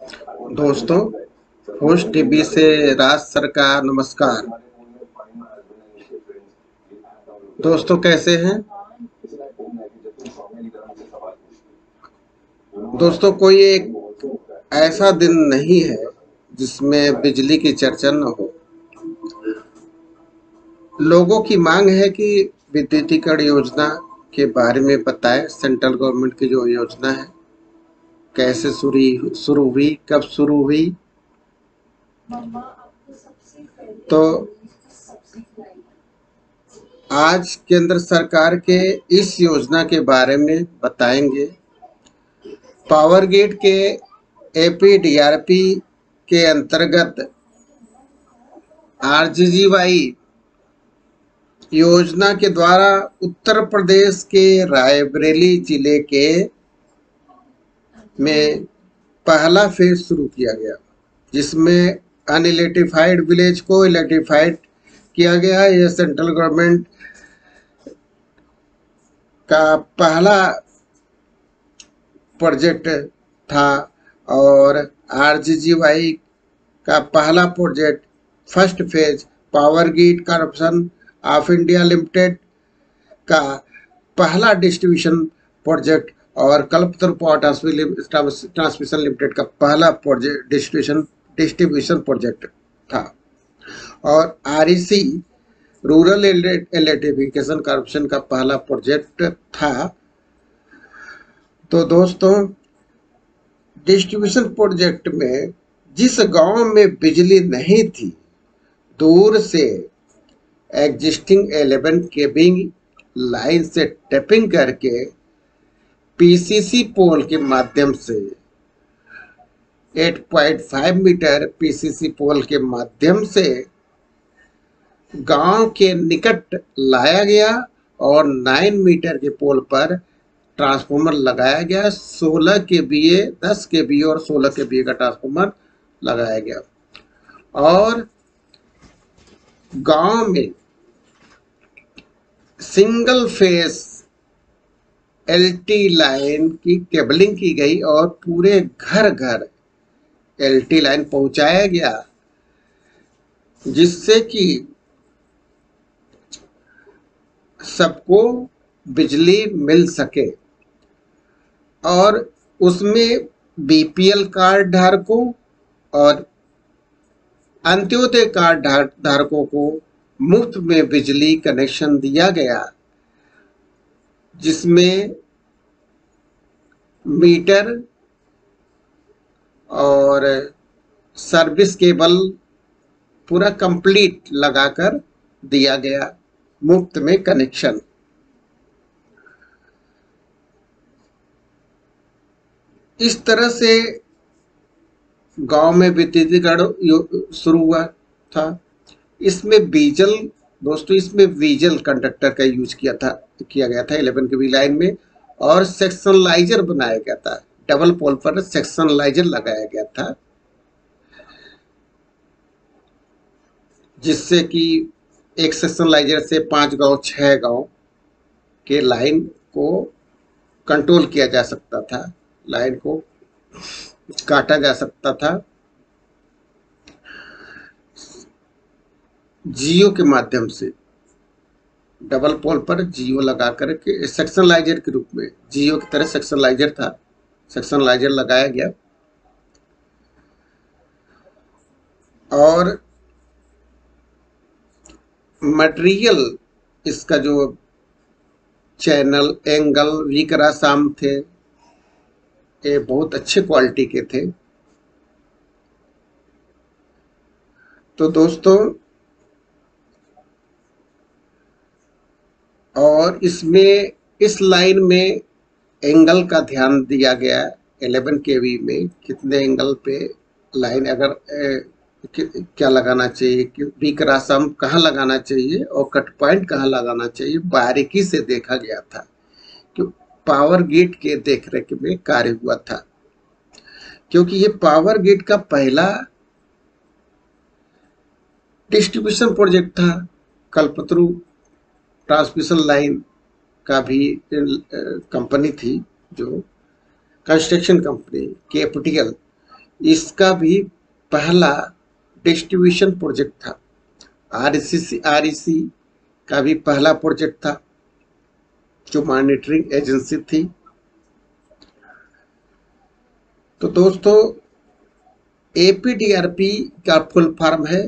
दोस्तों, host TV से राज sir का नमस्कार। दोस्तों कैसे हैं? दोस्तों, कोई एक ऐसा दिन नहीं है जिसमें बिजली की चर्चा न हो। लोगों की मांग है कि विद्युतीकरण योजना के बारे में बताएं। सेंट्रल गवर्नमेंट की जो योजना है, कैसे शुरू हुई, कब शुरू हुई। तो आज केंद्र सरकार के इस योजना के बारे में बताएंगे। पावर ग्रिड के एपीडीआरपी के अंतर्गत आरजीजीवाई योजना के द्वारा उत्तर प्रदेश के रायबरेली जिले के में पहला फेज शुरू किया गया, जिसमें अनइलेक्ट्रिफाइड विलेज को इलेक्ट्रिफाइड किया गया। यह सेंट्रल गवर्नमेंट का पहला प्रोजेक्ट था और आरजीजीवाई का पहला project first phase power grid corporation of India limited का पहला डिस्ट्रीब्यूशन प्रोजेक्ट और कल्पतरु पावर ट्रांसमिशन लिमिटेड का पहला प्रोजेक्ट डिस्ट्रीब्यूशन प्रोजेक्ट था। और आरईसी रूरल इलेक्ट्रिफिकेशन कॉर्पोरेशन का पहला प्रोजेक्ट था। तो दोस्तों, डिस्ट्रीब्यूशन प्रोजेक्ट में जिस गांव में बिजली नहीं थी, दूर से एग्जिस्टिंग 11 केबिंग लाइन से टैपिंग करके पीसीसी पोल के माध्यम से 8.5 मीटर पीसीसी पोल के माध्यम से गांव के निकट लाया गया और 9 मीटर के पोल पर ट्रांसफार्मर लगाया गया। 16 केवीए, 10 केवीए और 16 केवीए का ट्रांसफार्मर लगाया गया और गांव में सिंगल फेस एलटी लाइन की केबलिंग की गई और पूरे घर घर एलटी लाइन पहुंचाया गया, जिससे कि सबको बिजली मिल सके। और उसमें बीपीएल कार्ड धारकों और अंत्योदय कार्ड धारकों को मुफ्त में बिजली कनेक्शन दिया गया, जिसमें मीटर और सर्विस केबल पूरा कंप्लीट लगाकर दिया गया, मुफ्त में कनेक्शन। इस तरह से गांव में विद्युतीकरण शुरू हुआ था। इसमें इसमें वीजल कंडक्टर का यूज किया गया था 11 केवी लाइन में और सेक्शनलाइजर बनाया गया था। डबल पोल पर सेक्शनलाइजर लगाया गया था, जिससे कि एक सेक्शनलाइजर से 5 गांव 6 गांव के लाइन को कंट्रोल किया जा सकता था, लाइन को काटा जा सकता था। जियो के माध्यम से डबल पोल पर जियो लगा करके सेक्शनलाइजर के रूप में, जियो की तरह सेक्शनलाइजर था, सेक्शनलाइजर लगाया गया और मटेरियल, इसका जो चैनल एंगल विकरासाम थे, ये बहुत अच्छे क्वालिटी के थे। तो दोस्तों, और इसमें इस लाइन में एंगल का ध्यान दिया गया। 11 केवी में कितने एंगल पे लाइन अगर क्या लगाना चाहिए, कि विकरासम कहाँ लगाना चाहिए और कट पॉइंट कहाँ लगाना चाहिए, बारीकी से देखा गया था, कि पावर ग्रिड के देखरेख में कार्य हुआ था। क्योंकि ये पावर ग्रिड का पहला डिस्ट्रीब्यूशन प्रोजेक्ट था। कल्पतरु ट्रांसमिशन लाइन का भी कंपनी थी, जो कंस्ट्रक्शन कंपनी केपीटीएल, इसका भी पहला डिस्ट्रीब्यूशन प्रोजेक्ट था। आरईसी का भी पहला प्रोजेक्ट था जो मॉनिटरिंग एजेंसी थी। तो दोस्तों एपीडीआरपी का फुल फॉर्म है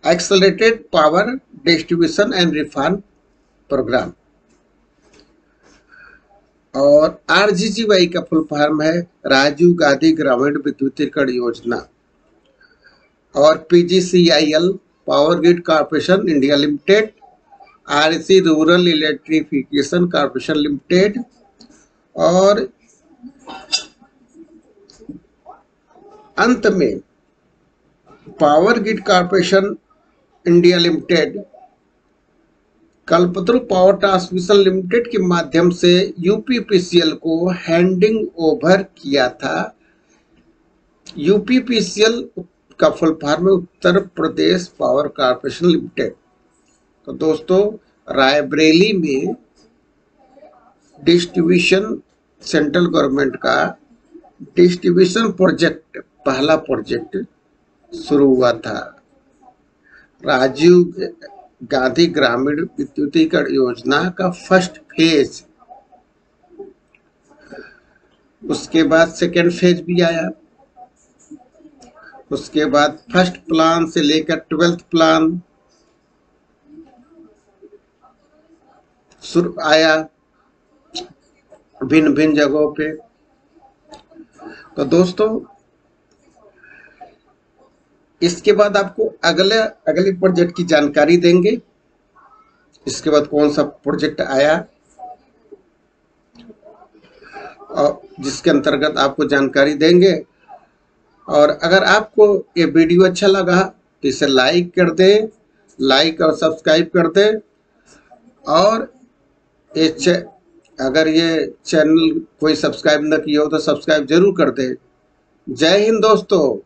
accelerated power distribution and reform programme, और आरजीजीवाई का फुल फॉर्म है राजीव गांधी ग्रामीण विद्युतीकरण योजना, और PGCIL power grid corporation India limited, REC rural electrification corporation limited, और अंत में power grid corporation India limited Kalpataru power transmission limited के माध्यम से यूपीपीसीएल को हैंडिंग ओवर किया था। यूपीपीसीएल का फुल फॉर्म है Uttar Pradesh power corporation limited. तो दोस्तों रायबरेली में डिस्ट्रीब्यूशन सेंट्रल गवर्नमेंट का डिस्ट्रीब्यूशन प्रोजेक्ट पहला प्रोजेक्ट शुरू हुआ था, राजीव गांधी ग्रामीण विद्युतीकरण योजना का फर्स्ट फेज। उसके बाद सेकेंड फेज भी आया, उसके बाद फर्स्ट प्लान से लेकर 12th प्लान शुरू आया भिन्न भिन्न जगहों पे। तो दोस्तों इसके बाद आपको अगले प्रोजेक्ट की जानकारी देंगे, इसके बाद कौन सा प्रोजेक्ट आया और जिसके अंतर्गत आपको जानकारी देंगे। और अगर आपको ये वीडियो अच्छा लगा तो इसे लाइक कर दें, लाइक और सब्सक्राइब कर दें, और अगर ये चैनल कोई सब्सक्राइब न किया हो तो सब्सक्राइब जरूर कर दें। जय हिंद दोस्तों।